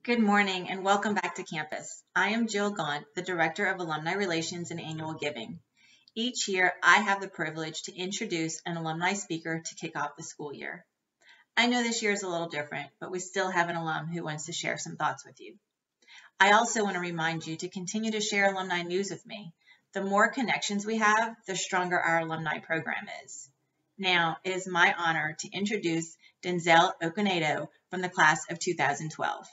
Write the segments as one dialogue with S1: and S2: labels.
S1: Good morning and welcome back to campus. I am Jill Gaunt, the Director of Alumni Relations and Annual Giving. Each year, I have the privilege to introduce an alumni speaker to kick off the school year. I know this year is a little different, but we still have an alum who wants to share some thoughts with you. I also want to remind you to continue to share alumni news with me. The more connections we have, the stronger our alumni program is. Now, it is my honor to introduce Denzel Okinedo from the class of 2012.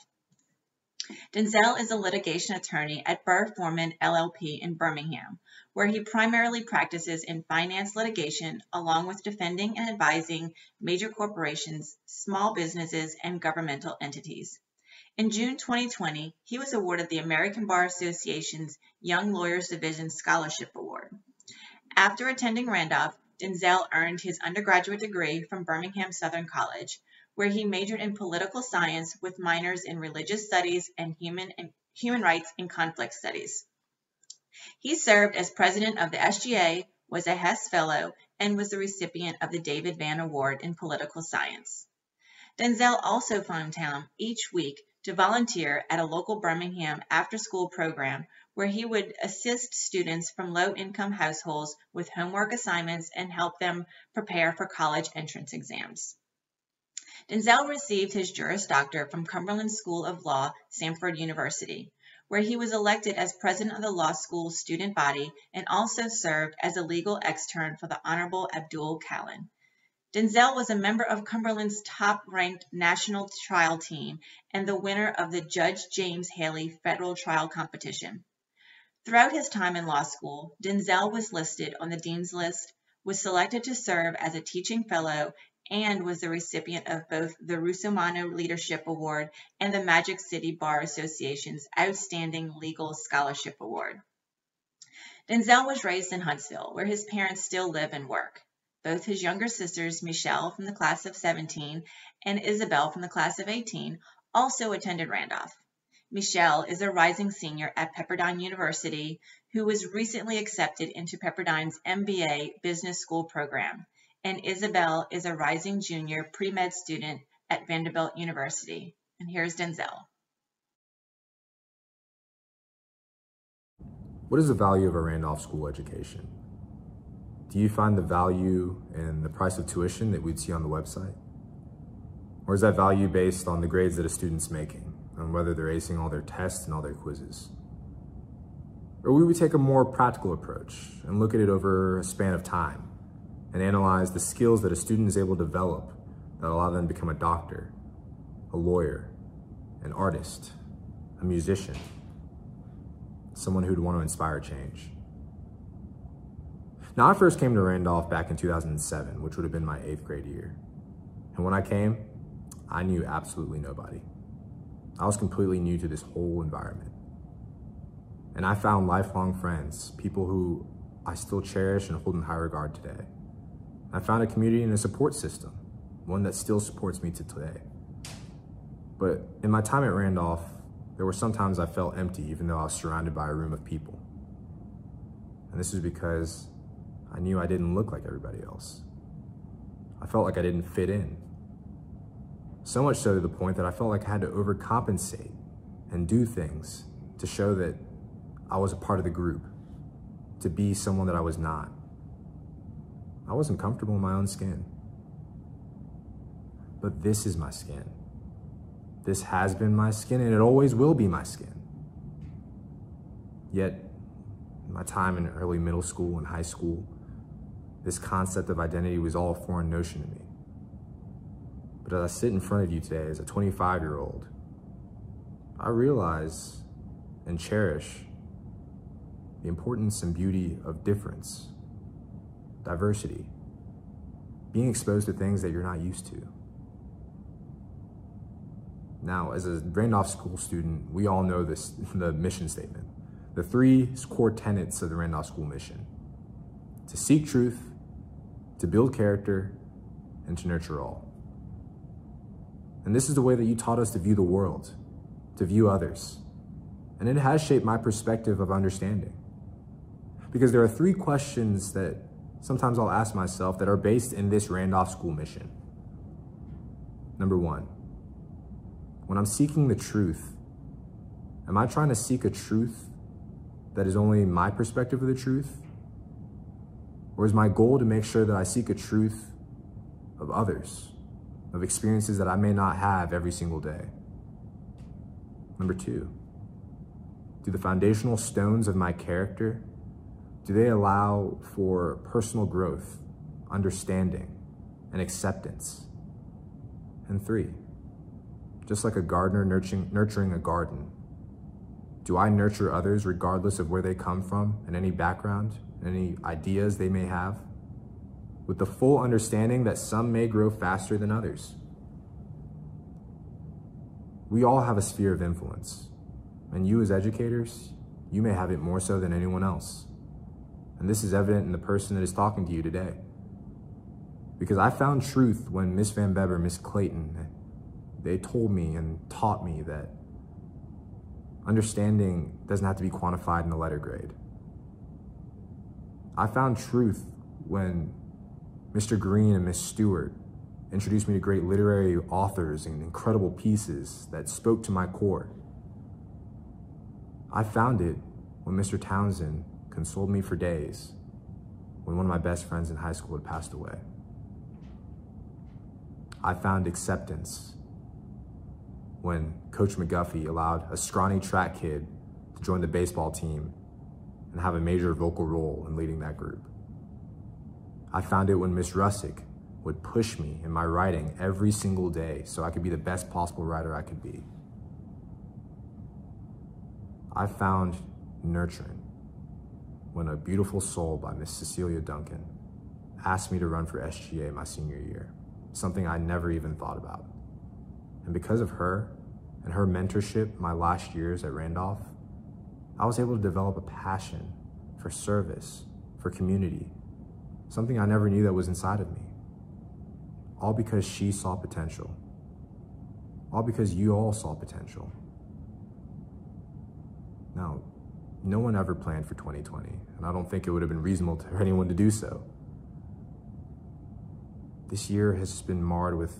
S1: Denzel is a litigation attorney at Burr Foreman LLP in Birmingham, where he primarily practices in finance litigation along with defending and advising major corporations, small businesses, and governmental entities. In June 2020, he was awarded the American Bar Association's Young Lawyers Division Scholarship Award. After attending Randolph, Denzel earned his undergraduate degree from Birmingham Southern College, where he majored in political science with minors in religious studies and human rights and conflict studies. He served as president of the SGA, was a Hess Fellow, and was the recipient of the David Vann Award in political science. Denzel also found time each week to volunteer at a local Birmingham after-school program where he would assist students from low-income households with homework assignments and help them prepare for college entrance exams. Denzel received his Juris Doctor from Cumberland School of Law, Samford University, where he was elected as president of the law school's student body and also served as a legal extern for the Honorable Abdul Callan. Denzel was a member of Cumberland's top-ranked national trial team and the winner of the Judge James Haley Federal Trial Competition. Throughout his time in law school, Denzel was listed on the Dean's List, was selected to serve as a teaching fellow, and was the recipient of both the Russomano Leadership Award and the Magic City Bar Association's Outstanding Legal Scholarship Award. Denzel was raised in Huntsville, where his parents still live and work. Both his younger sisters, Michelle from the class of 17 and Isabel from the class of 18, also attended Randolph. Michelle is a rising senior at Pepperdine University who was recently accepted into Pepperdine's MBA Business School program, and Isabel is a rising junior pre-med student at Vanderbilt University. And here's Denzel.
S2: What is the value of a Randolph School education? Do you find the value in the price of tuition that we'd see on the website? Or is that value based on the grades that a student's making, on whether they're acing all their tests and all their quizzes? Or would we take a more practical approach and look at it over a span of time and analyze the skills that a student is able to develop that allow them to become a doctor, a lawyer, an artist, a musician, someone who'd want to inspire change? Now, I first came to Randolph back in 2007, which would have been my 8th grade year. And when I came, I knew absolutely nobody. I was completely new to this whole environment. And I found lifelong friends, people who I still cherish and hold in high regard today. I found a community and a support system, one that still supports me to today. But in my time at Randolph, there were some times I felt empty, even though I was surrounded by a room of people. And this is because I knew I didn't look like everybody else. I felt like I didn't fit in. So much so to the point that I felt like I had to overcompensate and do things to show that I was a part of the group, to be someone that I was not. I wasn't comfortable in my own skin. But this is my skin. This has been my skin, and it always will be my skin. Yet, in my time in early middle school and high school, this concept of identity was all a foreign notion to me. But as I sit in front of you today as a 25-year-old, I realize and cherish the importance and beauty of difference, diversity, being exposed to things that you're not used to. Now, as a Randolph School student, we all know this, the mission statement, the 3 core tenets of the Randolph School mission: to seek truth, to build character, and to nurture all. And this is the way that you taught us to view the world, to view others. And it has shaped my perspective of understanding. Because there are 3 questions that sometimes I'll ask myself that are based in this Randolph School mission. Number 1, when I'm seeking the truth Am I trying to seek a truth that is only my perspective of the truth? Or is my goal to make sure that I seek a truth of others, of experiences that I may not have every single day? Number two, do the foundational stones of my character, do they allow for personal growth, understanding, and acceptance? And three, just like a gardener nurturing a garden, do I nurture others regardless of where they come from and any background and any ideas they may have, with the full understanding that some may grow faster than others? We all have a sphere of influence, and you as educators, you may have it more so than anyone else. And this is evident in the person that is talking to you today. Because I found truth when Miss Van Beber, Miss Clayton, they told me and taught me that understanding doesn't have to be quantified in a letter grade. I found truth when Mr. Green and Miss Stewart introduced me to great literary authors and incredible pieces that spoke to my core. I found it when Mr. Townsend consoled me for days when one of my best friends in high school had passed away. I found acceptance when Coach McGuffey allowed a scrawny track kid to join the baseball team and have a major vocal role in leading that group. I found it when Miss Russick would push me in my writing every single day so I could be the best possible writer I could be. I found nurturing when a beautiful soul by Miss Cecilia Duncan asked me to run for SGA my senior year, something I never even thought about. And because of her and her mentorship my last years at Randolph, I was able to develop a passion for service, for community, something I never knew that was inside of me. All because she saw potential. All because you all saw potential. Now, no one ever planned for 2020, and I don't think it would have been reasonable for anyone to do so. This year has been marred with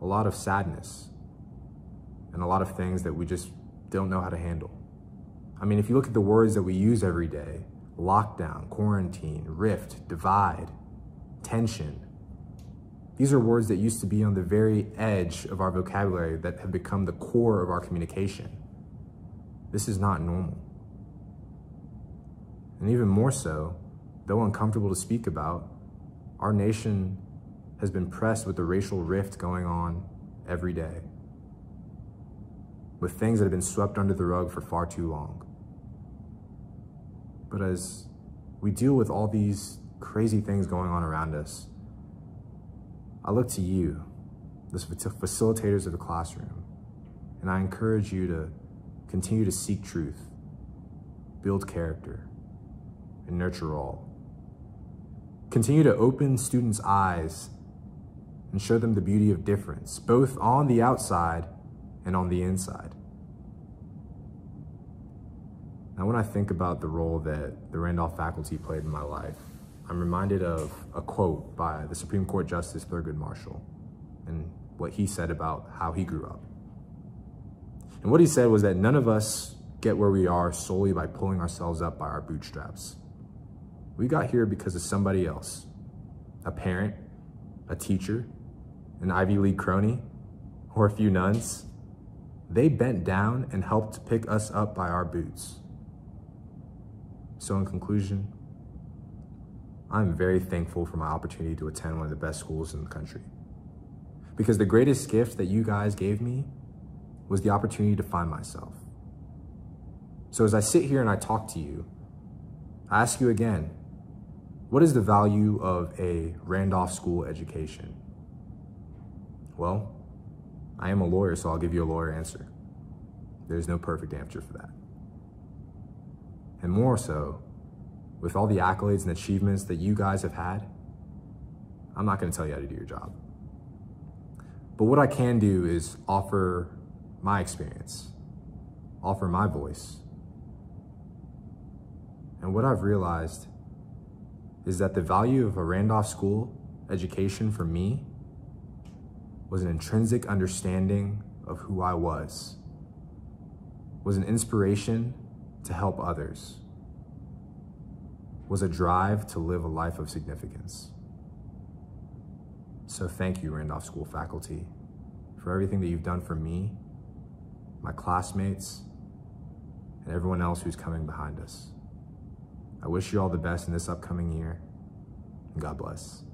S2: a lot of sadness and a lot of things that we just don't know how to handle. I mean, if you look at the words that we use every day, lockdown, quarantine, rift, divide, tension, these are words that used to be on the very edge of our vocabulary that have become the core of our communication. This is not normal. And even more so, though uncomfortable to speak about, our nation has been pressed with the racial rift going on every day, with things that have been swept under the rug for far too long. But as we deal with all these crazy things going on around us, I look to you, the facilitators of the classroom, and I encourage you to continue to seek truth, build character, and nurture all. Continue to open students' eyes and show them the beauty of difference, both on the outside and on the inside. Now, when I think about the role that the Randolph faculty played in my life, I'm reminded of a quote by the Supreme Court Justice Thurgood Marshall and what he said about how he grew up. And what he said was that none of us get where we are solely by pulling ourselves up by our bootstraps. We got here because of somebody else, a parent, a teacher, an Ivy League crony, or a few nuns. They bent down and helped pick us up by our boots. So in conclusion, I'm very thankful for my opportunity to attend one of the best schools in the country. Because the greatest gift that you guys gave me was the opportunity to find myself. So as I sit here and I talk to you, I ask you again, what is the value of a Randolph School education? Well, I am a lawyer, so I'll give you a lawyer answer. There's no perfect answer for that. And more so, with all the accolades and achievements that you guys have had, I'm not going to tell you how to do your job. But what I can do is offer my experience, offer my voice. And what I've realized is that the value of a Randolph School education for me was an intrinsic understanding of who I was. was an inspiration to help others, was a drive to live a life of significance. So thank you, Randolph School faculty, for everything that you've done for me, my classmates, and everyone else who's coming behind us. I wish you all the best in this upcoming year, and God bless.